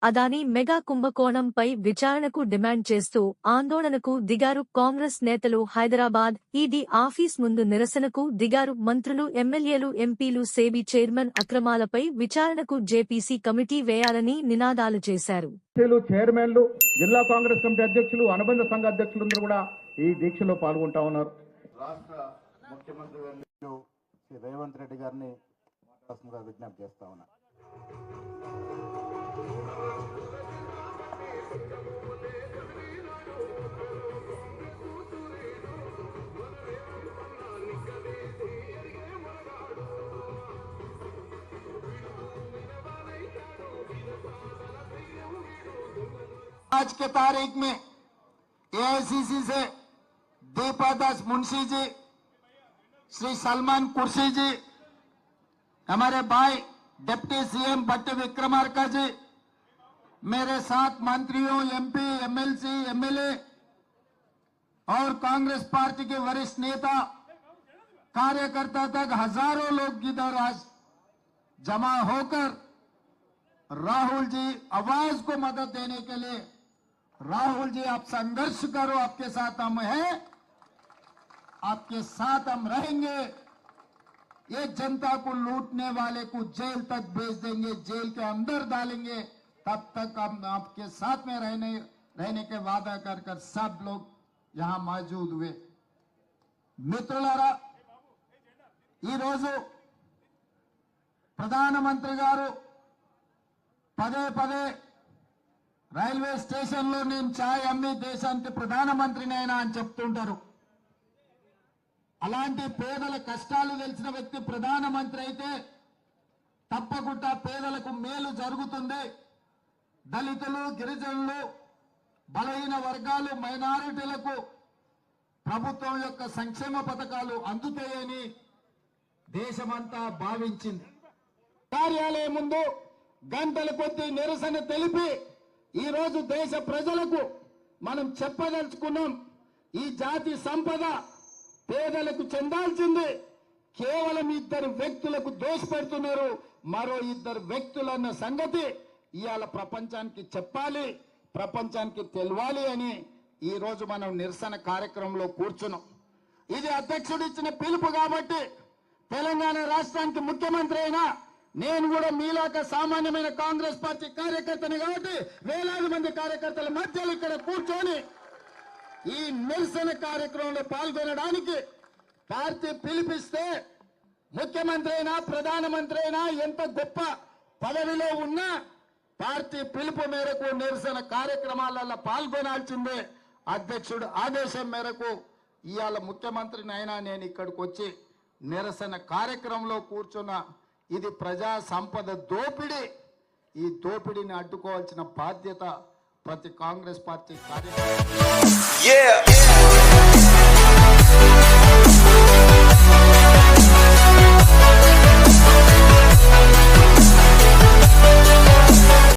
Adani mega కుంభకోణంపై విచారణకు demand చేస్తూ ఆందోళనకు దిగారు కాంగ్రెస్ నేతలు. హైదరాబాద్ ఈడీ ఆఫీస్ ముందు నిరసనకు దిగారు మంత్రులు, ఎమ్మెల్యేలు, ఎంపీలు. సెబీ చైర్మన్ అక్రమాలపై విచారణకు జేపీసీ కమిటీ వేయాలని నినాదాలు చేశారు. చైర్మన్లు, జిల్లా కాంగ్రెస్ కమిటీ అధ్యక్షులు, అనుబంధ సంఘ అధ్యక్షులందరూ కూడా ఈ దీక్షలో పాల్గొంటా ఉన్నారు. రాష్ట్ర ముఖ్యమంత్రి శ్రీ రేవంత్ రెడ్డి గారిని మాట్లాడాల్సిందిగా విజ్ఞప్తి చేస్తా ఉన్నా. आज के तारीख में एआईसीसी से दीपादास मुंशी जी, श्री सलमान कुर्सी जी, हमारे भाई डिप्टी सीएम भट्ट विक्रमार्का जी, मेरे साथ मंत्रियों, एमपी, एमएलसी, एमएलए और कांग्रेस पार्टी के वरिष्ठ नेता, कार्यकर्ता तक हजारों लोग इधर आज जमा होकर राहुल जी आवाज को मदद देने के लिए, राहुल जी आप संघर्ष करो, आपके साथ हम हैं, आपके साथ हम रहेंगे, ये जनता को लूटने वाले को जेल तक भेज देंगे, जेल के अंदर डालेंगे, तब तक हम आपके साथ में रहने के वादा कर कर सब लोग यहां मौजूद हुए. मित्रुलारा ఈ రోజు ప్రధానమంత్రి గారు పదే పదే రైల్వే స్టేషన్లో నేను ఛాయ్ అమ్మి దేశానికి ప్రధానమంత్రినైనా అని చెప్తుంటారు. అలాంటి పేదల కష్టాలు తెలిసిన వ్యక్తి ప్రధానమంత్రి అయితే తప్పకుండా పేదలకు మేలు జరుగుతుంది. దళితులు, గిరిజనులు, బలహీన వర్గాలు, మైనారిటీలకు ప్రభుత్వం యొక్క సంక్షేమ పథకాలు అందుతాయని దేశమంతా భావించింది. కార్యాలయం ముందు గంటల కొద్దీ నిరసన తెలిపి ఈ రోజు దేశ ప్రజలకు మనం చెప్పదలుచుకున్నాం, ఈ జాతి సంపద పేదలకు చెందాల్సింది. కేవలం ఇద్దరు వ్యక్తులకు దోషపెడుతున్నారు. మరో ఇద్దరు వ్యక్తులన్న సంగతి ఇవాళ ప్రపంచానికి చెప్పాలి, ప్రపంచానికి తెలవాలి అని ఈ రోజు మనం నిరసన కార్యక్రమంలో కూర్చున్నాం. ఇది అధ్యక్షుడు ఇచ్చిన పిలుపు కాబట్టి తెలంగాణ రాష్ట్రానికి ముఖ్యమంత్రి అయినా నేను కూడా మీలాక సామాన్యమైన కాంగ్రెస్ పార్టీ కార్యకర్తని కాబట్టి వేలాది మంది కార్యకర్తల మధ్యలో ఇక్కడ కూర్చొని ఈ నిరసన కార్యక్రమంలో పాల్గొనడానికి పార్టీ పిలిపిస్తే ముఖ్యమంత్రి అయినా ప్రధానమంత్రి అయినా ఎంత గొప్ప పదవిలో ఉన్నా పార్టీ పిలుపు మేరకు నిరసన కార్యక్రమాలలో పాల్గొనాల్సిందే. అధ్యక్షుడు ఆదేశం మేరకు ఇవాళ ముఖ్యమంత్రిని అయినా నేను ఇక్కడికి వచ్చి నిరసన కార్యక్రమంలో కూర్చున్నా. ఇది ప్రజా సంపద దోపిడీ. ఈ దోపిడీని అడ్డుకోవాల్సిన బాధ్యత ప్రతి కాంగ్రెస్ పార్టీ కార్యకర్త.